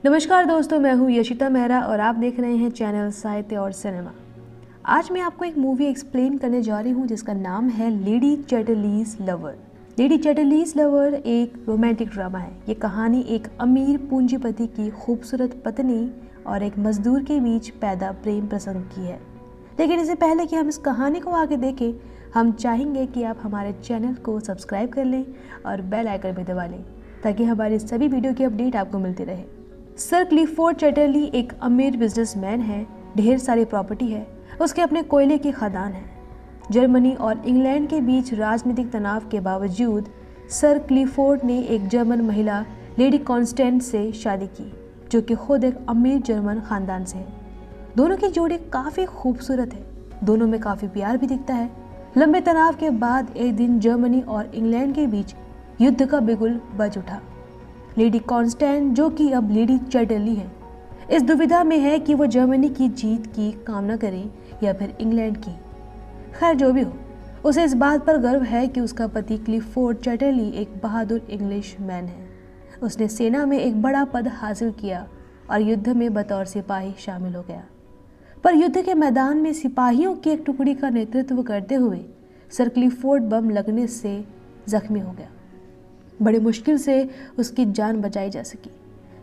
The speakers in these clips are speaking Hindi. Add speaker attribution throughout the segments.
Speaker 1: नमस्कार दोस्तों, मैं हूँ यशिता मेहरा और आप देख रहे हैं चैनल साहित्य और सिनेमा। आज मैं आपको एक मूवी एक्सप्लेन करने जा रही हूँ जिसका नाम है lady Chatterley's lover. Lady Chatterley's lover एक रोमांटिक ड्रामा है। ये कहानी एक अमीर पूंजीपति की खूबसूरत पत्नी और एक मजदूर के बीच पैदा प्रेम प्रसंग की है। लेकिन इससे पहले कि हम इस कहानी को आगे देखें, हम चाहेंगे कि आप हमारे चैनल को सब्सक्राइब कर लें और बेल आइकन भी दबा लें ताकि हमारी सभी वीडियो की अपडेट आपको मिलती रहे। सर क्लिफोर्ड चैटरली एक अमीर बिजनेसमैन है। ढेर सारी प्रॉपर्टी है, उसके अपने कोयले की खदान है। जर्मनी और इंग्लैंड के बीच राजनीतिक तनाव के बावजूद सर क्लिफोर्ड ने एक जर्मन महिला लेडी कॉन्स्टेंट से शादी की, जो कि खुद एक अमीर जर्मन खानदान से है। दोनों की जोड़ी काफ़ी खूबसूरत है, दोनों में काफ़ी प्यार भी दिखता है। लंबे तनाव के बाद एक दिन जर्मनी और इंग्लैंड के बीच युद्ध का बिगुल बज उठा। लेडी कॉन्स्टेंट, जो कि अब लेडी चैटरली है, इस दुविधा में है कि वो जर्मनी की जीत की कामना करे या फिर इंग्लैंड की। खैर जो भी हो, उसे इस बात पर गर्व है कि उसका पति क्लिफोर्ड चैटरली एक बहादुर इंग्लिश मैन है। उसने सेना में एक बड़ा पद हासिल किया और युद्ध में बतौर सिपाही शामिल हो गया। पर युद्ध के मैदान में सिपाहियों की एक टुकड़ी का नेतृत्व करते हुए सर क्लिफोर्ड बम लगने से जख्मी हो गया। बड़ी मुश्किल से उसकी जान बचाई जा सकी।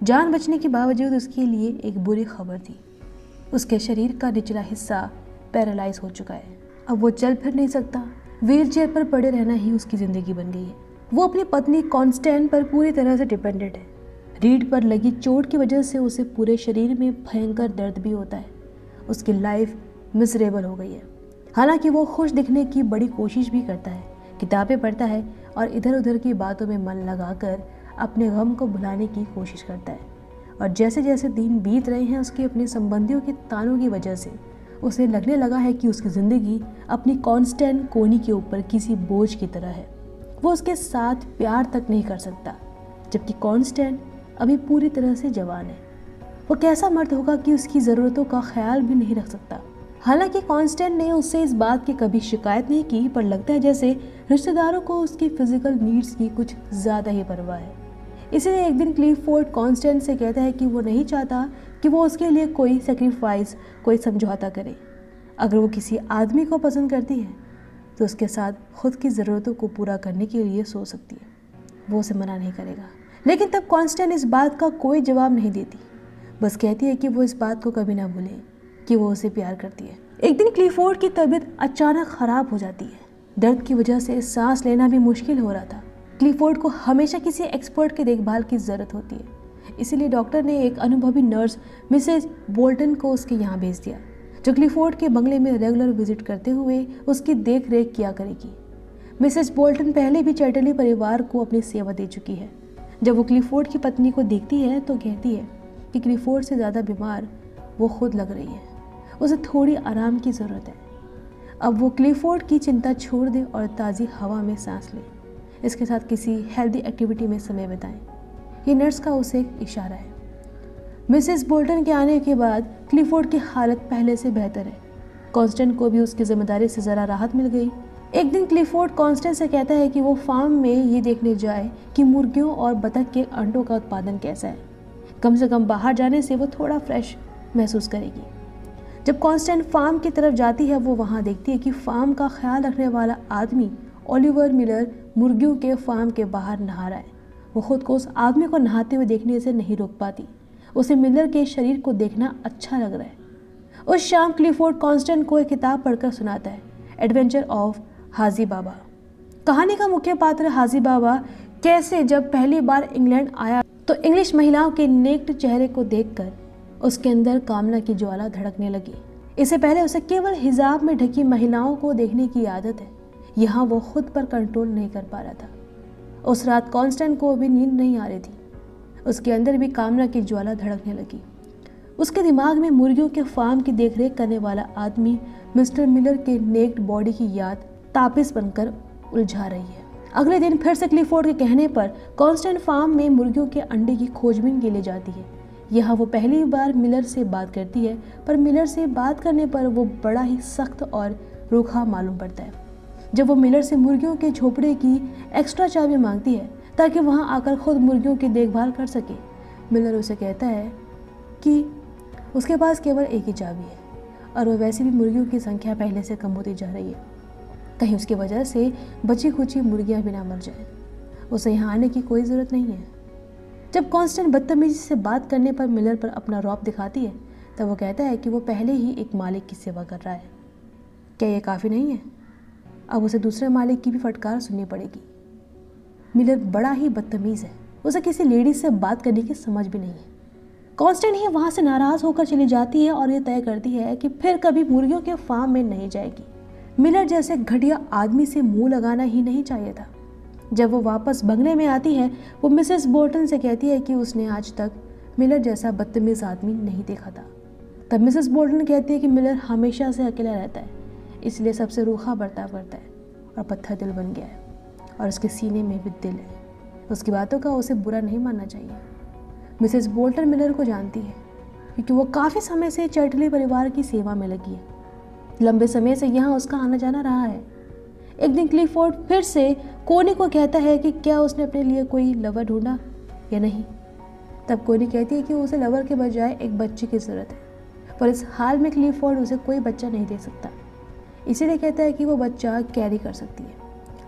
Speaker 1: जान बचने के बावजूद उसके लिए एक बुरी खबर थी। उसके शरीर का निचला हिस्सा पैरालाइज हो चुका है। अब वो चल फिर नहीं सकता। व्हीलचेयर पर पड़े रहना ही उसकी ज़िंदगी बन गई है। वो अपनी पत्नी कॉन्स्टेंट पर पूरी तरह से डिपेंडेंट है। रीढ़ पर लगी चोट की वजह से उसे पूरे शरीर में भयंकर दर्द भी होता है। उसकी लाइफ मिजरेबल हो गई है। हालांकि वो खुश दिखने की बड़ी कोशिश भी करता है, किताबें पढ़ता है और इधर उधर की बातों में मन लगाकर अपने गम को भुलाने की कोशिश करता है। और जैसे जैसे दिन बीत रहे हैं, उसके अपने संबंधियों के तानों की वजह से उसे लगने लगा है कि उसकी ज़िंदगी अपनी कॉन्स्टेंट कोनी के ऊपर किसी बोझ की तरह है। वो उसके साथ प्यार तक नहीं कर सकता, जबकि कॉन्स्टेंट अभी पूरी तरह से जवान है। वो कैसा मर्द होगा कि उसकी ज़रूरतों का ख्याल भी नहीं रख सकता। हालांकि कॉन्स्टेंट ने उससे इस बात की कभी शिकायत नहीं की, पर लगता है जैसे रिश्तेदारों को उसकी फिजिकल नीड्स की कुछ ज़्यादा ही परवाह है। इसीलिए एक दिन क्लिफोर्ड कॉन्स्टेंट से कहता है कि वो नहीं चाहता कि वो उसके लिए कोई सेक्रीफाइस, कोई समझौता करे। अगर वो किसी आदमी को पसंद करती है तो उसके साथ खुद की ज़रूरतों को पूरा करने के लिए सो सकती है। वो उसे मना नहीं करेगा। लेकिन तब कॉन्स्टेंट इस बात का कोई जवाब नहीं देती, बस कहती है कि वो इस बात को कभी ना भूले कि वो उसे प्यार करती है। एक दिन क्लिफोर्ड की तबीयत अचानक ख़राब हो जाती है। दर्द की वजह से सांस लेना भी मुश्किल हो रहा था। क्लिफोर्ड को हमेशा किसी एक्सपर्ट की देखभाल की ज़रूरत होती है। इसीलिए डॉक्टर ने एक अनुभवी नर्स मिसेज बोल्टन को उसके यहाँ भेज दिया, जो क्लिफोर्ड के बंगले में रेगुलर विजिट करते हुए उसकी देख रेख किया करेगी। मिसेज बोल्टन पहले भी चैटरली परिवार को अपनी सेवा दे चुकी है। जब वो क्लिफोर्ड की पत्नी को देखती है तो कहती है कि क्लिफोर्ड से ज़्यादा बीमार वो खुद लग रही है, उसे थोड़ी आराम की ज़रूरत है। अब वो क्लिफोर्ड की चिंता छोड़ दे और ताज़ी हवा में सांस ले, इसके साथ किसी हेल्दी एक्टिविटी में समय बिताएं। ये नर्स का उसे एक इशारा है। मिसेस बोल्टन के आने के बाद क्लिफोर्ड की हालत पहले से बेहतर है। कॉन्स्टेंट को भी उसकी जिम्मेदारी से ज़रा राहत मिल गई। एक दिन क्लिफोर्ड कॉन्स्टेंट से कहता है कि वो फार्म में ये देखने जाए कि मुर्गियों और बतख के अंडों का उत्पादन कैसा है। कम से कम बाहर जाने से वो थोड़ा फ्रेश महसूस करेगी। जब कॉन्स्टेंट फार्म की तरफ जाती है, वो वहाँ देखती है कि फार्म का ख्याल रखने वाला आदमी ओलिवर मिलर मुर्गियों के फार्म के बाहर नहा रहा है। वो खुद को उस आदमी को नहाते हुए देखने से नहीं रोक पाती। उसे मिलर के शरीर को देखना अच्छा लग रहा है। उस शाम क्लिफोर्ड कॉन्स्टेंट को एक किताब पढ़कर सुनाता है, एडवेंचर ऑफ हाजी बाबा। कहानी का मुख्य पात्र हाजी बाबा कैसे जब पहली बार इंग्लैंड आया तो इंग्लिश महिलाओं के नेक्ड चेहरे को देखकर उसके अंदर कामना की ज्वाला धड़कने लगी। इससे पहले उसे केवल हिजाब में ढकी महिलाओं को देखने की आदत है। यहाँ वो खुद पर कंट्रोल नहीं कर पा रहा था। उस रात कॉन्स्टेंट को भी नींद नहीं आ रही थी। उसके अंदर भी कामना की ज्वाला धड़कने लगी। उसके दिमाग में मुर्गियों के फार्म की देखरेख करने वाला आदमी मिस्टर मिलर के नेक्ड बॉडी की याद तापिस बनकर उलझा रही है। अगले दिन फिर से क्लिफोर्ड के कहने पर कॉन्स्टेंट फार्म में मुर्गियों के अंडे की खोजबीन के लिए जाती है। यहाँ वो पहली बार मिलर से बात करती है, पर मिलर से बात करने पर वो बड़ा ही सख्त और रूखा मालूम पड़ता है। जब वो मिलर से मुर्गियों के झोपड़े की एक्स्ट्रा चाबी मांगती है ताकि वहाँ आकर खुद मुर्गियों की देखभाल कर सके, मिलर उसे कहता है कि उसके पास केवल एक ही चाबी है और वह वैसे भी मुर्गियों की संख्या पहले से कम होती जा रही है, कहीं उसकी वजह से बची खुची मुर्गियां भी ना मर जाएं। उसे यहाँ आने की कोई ज़रूरत नहीं है। जब कॉन्स्टेंट बदतमीजी से बात करने पर मिलर पर अपना रौब दिखाती है तब वो कहता है कि वो पहले ही एक मालिक की सेवा कर रहा है। क्या ये काफ़ी नहीं है? अब उसे दूसरे मालिक की भी फटकार सुननी पड़ेगी। मिलर बड़ा ही बदतमीज़ है, उसे किसी लेडीज से बात करने की समझ भी नहीं है। कॉन्स्टेंट ही वहाँ से नाराज़ होकर चली जाती है और ये तय करती है कि फिर कभी मुर्गियों के फार्म में नहीं जाएगी। मिलर जैसे घटिया आदमी से मुंह लगाना ही नहीं चाहिए था। जब वो वापस बंगले में आती है वो मिसेस बोल्टन से कहती है कि उसने आज तक मिलर जैसा बदतमीज़ आदमी नहीं देखा था। तब मिसेस बोल्टन कहती है कि मिलर हमेशा से अकेला रहता है, इसलिए सबसे रूखा बर्ताव करता है और पत्थर दिल बन गया है और उसके सीने में भी दिल है। उसकी बातों का उसे बुरा नहीं मानना चाहिए। मिसेस बोल्टन मिलर को जानती है क्योंकि वो काफ़ी समय से चैटली परिवार की सेवा में लगी है। लंबे समय से यहाँ उसका आना जाना रहा है। एक दिन क्लिफोर्ड फिर से कोनी को कहता है कि क्या उसने अपने लिए कोई लवर ढूंढा या नहीं। तब कोनी कहती है कि उसे लवर के बजाय एक बच्चे की ज़रूरत है, पर इस हाल में क्लिफोर्ड उसे कोई बच्चा नहीं दे सकता। इसीलिए कहता है कि वो बच्चा कैरी कर सकती है,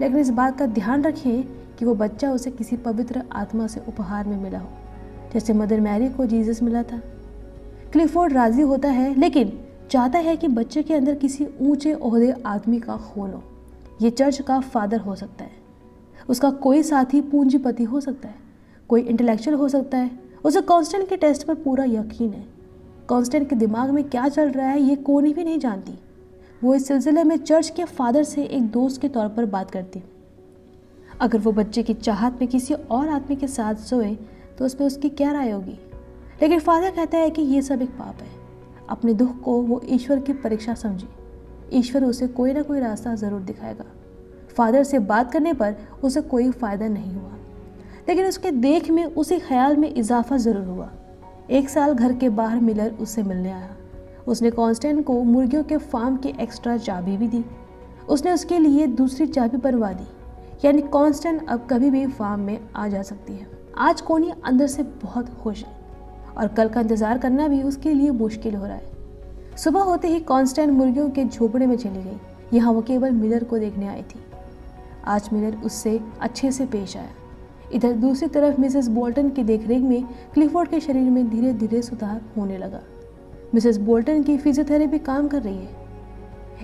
Speaker 1: लेकिन इस बात का ध्यान रखें कि वो बच्चा उसे किसी पवित्र आत्मा से उपहार में मिला हो, जैसे मदर मैरी को जीसस मिला था। क्लिफोर्ड राज़ी होता है लेकिन चाहता है कि बच्चे के अंदर किसी ऊंचे ओहदे आदमी का खून हो। ये चर्च का फादर हो सकता है, उसका कोई साथी पूंजीपति हो सकता है, कोई इंटेलेक्चुअल हो सकता है। उसे कॉन्स्टेंट के टेस्ट पर पूरा यकीन है। कॉन्स्टेंट के दिमाग में क्या चल रहा है ये कोनी भी नहीं जानती। वो इस सिलसिले में चर्च के फादर से एक दोस्त के तौर पर बात करती। अगर वो बच्चे की चाहत में किसी और आदमी के साथ सोए तो उसमें उसकी क्या राय होगी। लेकिन फादर कहता है कि ये सब एक पाप है। अपने दुख को वो ईश्वर की परीक्षा समझे, ईश्वर उसे कोई ना कोई रास्ता ज़रूर दिखाएगा। फादर से बात करने पर उसे कोई फ़ायदा नहीं हुआ, लेकिन उसके देख में उसी ख्याल में इजाफा ज़रूर हुआ। एक साल घर के बाहर मिलर उससे मिलने आया। उसने कॉन्स्टेंट को मुर्गियों के फार्म की एक्स्ट्रा चाबी भी दी। उसने उसके लिए दूसरी चाबी बनवा दी, यानी कॉन्स्टेंट अब कभी भी फार्म में आ जा सकती है। आज कोनी अंदर से बहुत खुश है और कल का इंतज़ार करना भी उसके लिए मुश्किल हो रहा है। सुबह होते ही कॉन्स्टेंट मुर्गियों के झोपड़े में चली गई। यहाँ वो केवल मिलर को देखने आई थी। आज मिलर उससे अच्छे से पेश आया। इधर दूसरी तरफ मिसेस बोल्टन की देखरेख में क्लिफोर्ड के शरीर में धीरे धीरे सुधार होने लगा। मिसेस बोल्टन की फिजियोथेरेपी काम कर रही है।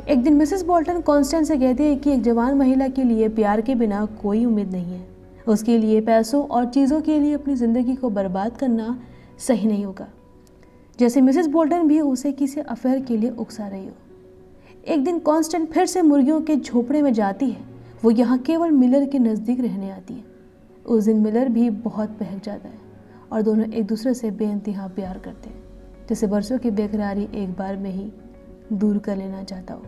Speaker 1: एक दिन मिसेस बोल्टन कॉन्स्टेंट से कहती है कि एक जवान महिला के लिए प्यार के बिना कोई उम्मीद नहीं है। उसके लिए पैसों और चीज़ों के लिए अपनी ज़िंदगी को बर्बाद करना सही नहीं होगा, जैसे मिसेस बोल्टन भी उसे किसी अफेयर के लिए उकसा रही हो। एक दिन कॉन्स्टेंट फिर से मुर्गियों के झोपड़े में जाती है। वो यहाँ केवल मिलर के नज़दीक रहने आती है। उस दिन मिलर भी बहुत बहक जाता है और दोनों एक दूसरे से बेइंतहा प्यार करते हैं, जैसे बरसों की बेकरारी एक बार में ही दूर कर लेना चाहता हो।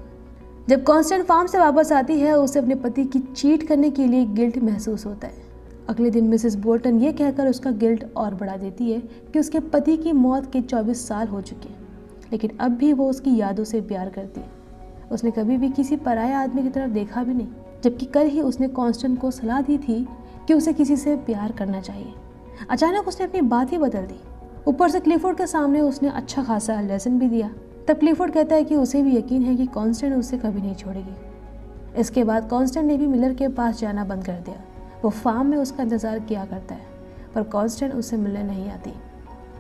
Speaker 1: जब कॉन्स्टेंट फार्म से वापस आती है उसे अपने पति की चीट करने के लिए गिल्ट महसूस होता है। अगले दिन मिसेस बोल्टन ये कहकर उसका गिल्ट और बढ़ा देती है कि उसके पति की मौत के 24 साल हो चुके हैं, लेकिन अब भी वो उसकी यादों से प्यार करती है। उसने कभी भी किसी पराया आदमी की तरफ देखा भी नहीं, जबकि कल ही उसने कॉन्स्टेंट को सलाह दी थी कि उसे किसी से प्यार करना चाहिए। अचानक उसने अपनी बात ही बदल दी। ऊपर से क्लिफोर्ड के सामने उसने अच्छा खासा लेसन भी दिया। तब क्लिफोर्ड कहता है कि उसे भी यकीन है कि कॉन्स्टेंट उसे कभी नहीं छोड़ेगी। इसके बाद कॉन्स्टेंट ने भी मिलर के पास जाना बंद कर दिया। वो फार्म में उसका इंतज़ार किया करता है, पर कॉन्स्टेंट उससे मिलने नहीं आती।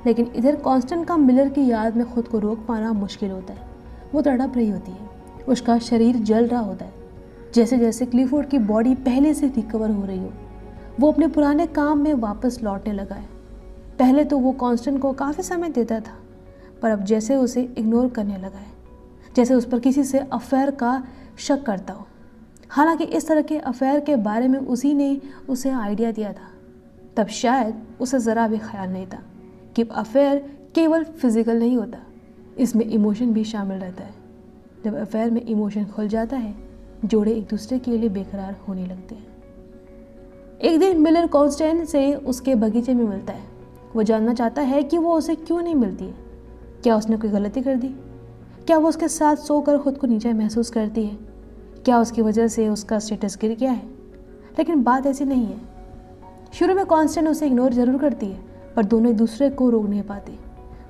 Speaker 1: लेकिन इधर कॉन्स्टेंट का मिलर की याद में खुद को रोक पाना मुश्किल होता है। वो तड़प रही होती है, उसका शरीर जल रहा होता है, जैसे जैसे क्लिफोर्ड की बॉडी पहले से रिकवर हो रही हो। वो अपने पुराने काम में वापस लौटने लगा है। पहले तो वो कॉन्स्टेंट को काफ़ी समय देता था, पर अब जैसे उसे इग्नोर करने लगा है, जैसे उस पर किसी से अफेयर का शक करता हो। हालांकि इस तरह के अफेयर के बारे में उसी ने उसे आइडिया दिया था। तब शायद उसे ज़रा भी ख्याल नहीं था कि अफेयर केवल फिजिकल नहीं होता, इसमें इमोशन भी शामिल रहता है। जब अफेयर में इमोशन खुल जाता है, जोड़े एक दूसरे के लिए बेकरार होने लगते हैं। एक दिन मिलर कॉन्स्टेंट से उसके बगीचे में मिलता है। वो जानना चाहता है कि वो उसे क्यों नहीं मिलती है। क्या उसने कोई गलती कर दी? क्या वो उसके साथ सोकर खुद को नीचा महसूस करती है? क्या उसकी वजह से उसका स्टेटस गिर गया है? लेकिन बात ऐसी नहीं है। शुरू में कॉन्स्टेंट उसे इग्नोर ज़रूर करती है, पर दोनों एक दूसरे को रोक नहीं पाते।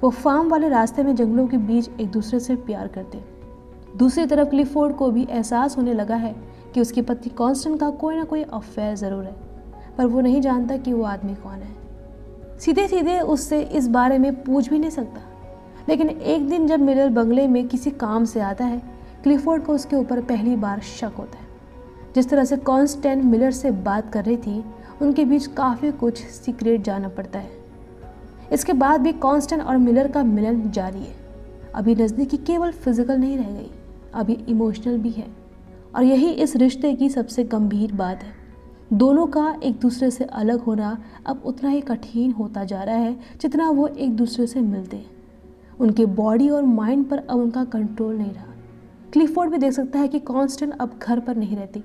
Speaker 1: वो फार्म वाले रास्ते में जंगलों के बीच एक दूसरे से प्यार करते। दूसरी तरफ क्लिफोर्ड को भी एहसास होने लगा है कि उसकी पत्नी कॉन्स्टेंस का कोई ना कोई अफेयर ज़रूर है, पर वो नहीं जानता कि वो आदमी कौन है। सीधे सीधे उससे इस बारे में पूछ भी नहीं सकता। लेकिन एक दिन जब मिलर बंगले में किसी काम से आता है, क्लिफोर्ड को उसके ऊपर पहली बार शक होता है। जिस तरह से कॉन्स्टेंस मिलर से बात कर रही थी, उनके बीच काफ़ी कुछ सीक्रेट जाना पड़ता है। इसके बाद भी कॉन्स्टेंस और मिलर का मिलन जारी है। अभी नज़दीकी केवल फिजिकल नहीं रह गई, अभी इमोशनल भी है, और यही इस रिश्ते की सबसे गंभीर बात है। दोनों का एक दूसरे से अलग होना अब उतना ही कठिन होता जा रहा है जितना वो एक दूसरे से मिलते हैं। उनके बॉडी और माइंड पर अब उनका कंट्रोल नहीं रहा। क्लिफोर्ड भी देख सकता है कि कॉन्स्टेंस अब घर पर नहीं रहती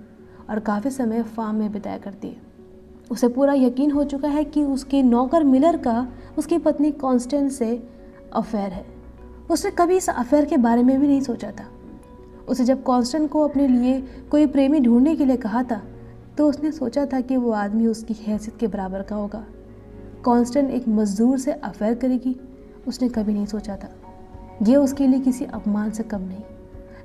Speaker 1: और काफ़ी समय फार्म में बिताया करती है। उसे पूरा यकीन हो चुका है कि उसके नौकर मिलर का उसकी पत्नी कॉन्स्टेंस से अफेयर है। उसने कभी इस अफेयर के बारे में भी नहीं सोचा था। उसे जब कॉन्स्टेंस को अपने लिए कोई प्रेमी ढूंढने के लिए कहा था, तो उसने सोचा था कि वो आदमी उसकी हैसियत के बराबर का होगा। कॉन्स्टेंस एक मजदूर से अफेयर करेगी, उसने कभी नहीं सोचा था। ये उसके लिए किसी अपमान से कम नहीं।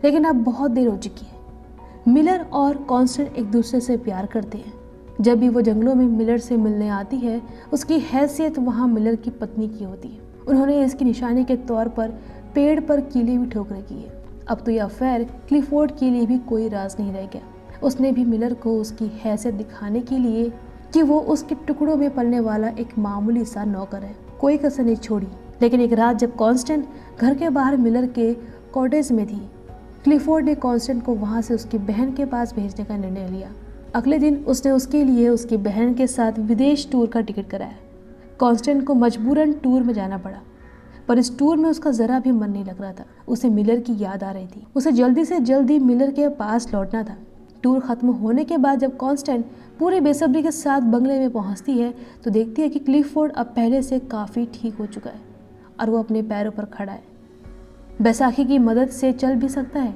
Speaker 1: लेकिन अब बहुत देर हो चुकी है। मिलर और कॉन्स्टेंस एक दूसरे से प्यार करते हैं। जब भी वो जंगलों में मिलर से मिलने आती है, उसकी हैसियत वहाँ मिलर की पत्नी की होती है। उन्होंने इसकी निशानी के तौर पर पेड़ पर कीले भी ठोक रखी है। अब तो यह अफेयर क्लिफोर्ड के लिए भी कोई राज नहीं रह गया। उसने भी मिलर को उसकी हैसियत दिखाने के लिए कि वो उसके टुकड़ों में पलने वाला एक मामूली सा नौकर है, कोई कसर नहीं छोड़ी। लेकिन एक रात जब कॉन्स्टेंस घर के बाहर मिलर के कॉटेज में थी, क्लिफोर्ड ने कॉन्स्टेंस को वहाँ से उसकी बहन के पास भेजने का निर्णय लिया। अगले दिन उसने उसके लिए उसकी बहन के साथ विदेश टूर का टिकट कराया। कॉन्स्टेंस को मजबूरन टूर में जाना पड़ा, पर इस टूर में उसका ज़रा भी मन नहीं लग रहा था। उसे मिलर की याद आ रही थी। उसे जल्दी से जल्दी मिलर के पास लौटना था। टूर ख़त्म होने के बाद जब कॉन्स्टेंस पूरी बेसब्री के साथ बंगले में पहुंचती है, तो देखती है कि क्लिफोर्ड अब पहले से काफ़ी ठीक हो चुका है और वो अपने पैरों पर खड़ा है। बैसाखी की मदद से चल भी सकता है।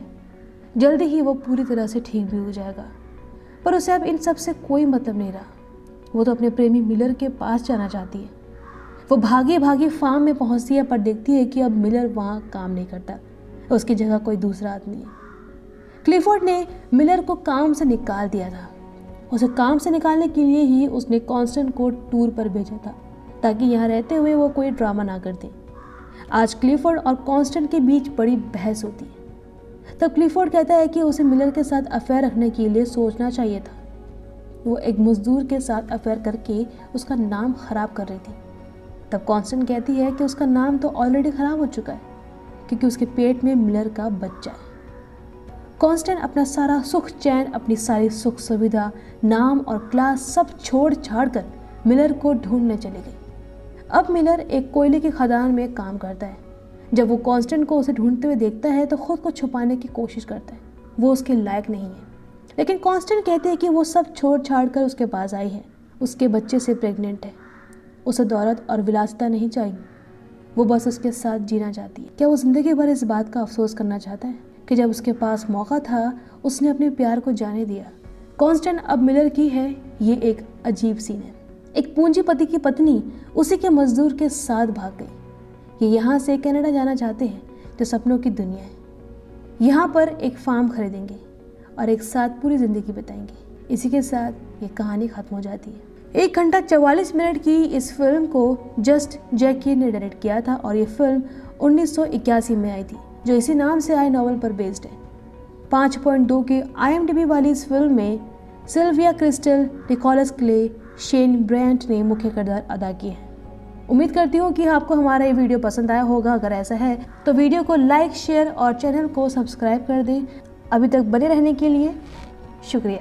Speaker 1: जल्दी ही वो पूरी तरह से ठीक भी हो जाएगा। पर उसे अब इन सब से कोई मतलब नहीं रहा। वो तो अपने प्रेमी मिलर के पास जाना चाहती है। वो भागी भागी फार्म में पहुंचती है, पर देखती है कि अब मिलर वहाँ काम नहीं करता। उसकी जगह कोई दूसरा आदमी है। क्लिफोर्ड ने मिलर को काम से निकाल दिया था। उसे काम से निकालने के लिए ही उसने कॉन्स्टेंस को टूर पर भेजा था, ताकि यहाँ रहते हुए वो कोई ड्रामा ना करते। आज क्लिफोर्ड और कॉन्स्टेंस के बीच बड़ी बहस होती है। तब क्लिफोर्ड कहता है कि उसे मिलर के साथ अफेयर रखने के लिए सोचना चाहिए था। वो एक मजदूर के साथ अफेयर करके उसका नाम खराब कर रही थी। तब कॉन्स्टेंस कहती है कि उसका नाम तो ऑलरेडी खराब हो चुका है, क्योंकि उसके पेट में मिलर का बच्चा है। कॉन्स्टेंस अपना सारा सुख चैन, अपनी सारी सुख सुविधा, नाम और क्लास सब छोड़ छाड़ कर मिलर को ढूंढने चली गई। अब मिलर एक कोयले की खदान में काम करता है। जब वो कॉन्स्टेंस को उसे ढूंढते हुए देखता है, तो खुद को छुपाने की कोशिश करता है। वो उसके लायक नहीं है। लेकिन कॉन्स्टेंस कहती है कि वो सब छोड़ छाड़ कर उसके पास आई है। उसके बच्चे से प्रेग्नेंट है। उसे दौलत और विलासिता नहीं चाहिए। वो बस उसके साथ जीना चाहती है। क्या वो ज़िंदगी भर इस बात का अफसोस करना चाहता है कि जब उसके पास मौका था, उसने अपने प्यार को जाने दिया। कॉन्स्टेंस अब मिलर की है। ये एक अजीब सीन है। एक पूंजीपति की पत्नी उसी के मजदूर के साथ भाग गई। ये यहाँ से कनाडा जाना चाहते हैं, जो सपनों की दुनिया है। यहाँ पर एक फार्म खरीदेंगे और एक साथ पूरी ज़िंदगी बिताएंगे। इसी के साथ ये कहानी ख़त्म हो जाती है। 1 घंटा 44 मिनट की इस फिल्म को जस्ट जैकी ने डायरेक्ट किया था और ये फिल्म 1981 में आई थी, जो इसी नाम से आए नॉवल पर बेस्ड है। 5.2 की IMDb वाली इस फिल्म में Sylvia Crystal, Nicholas Clay, Shane Bryant ने मुख्य किरदार अदा किए हैं। उम्मीद करती हूँ कि आपको हमारा ये वीडियो पसंद आया होगा। अगर ऐसा है तो वीडियो को लाइक, शेयर और चैनल को सब्सक्राइब कर दें। अभी तक बने रहने के लिए शुक्रिया।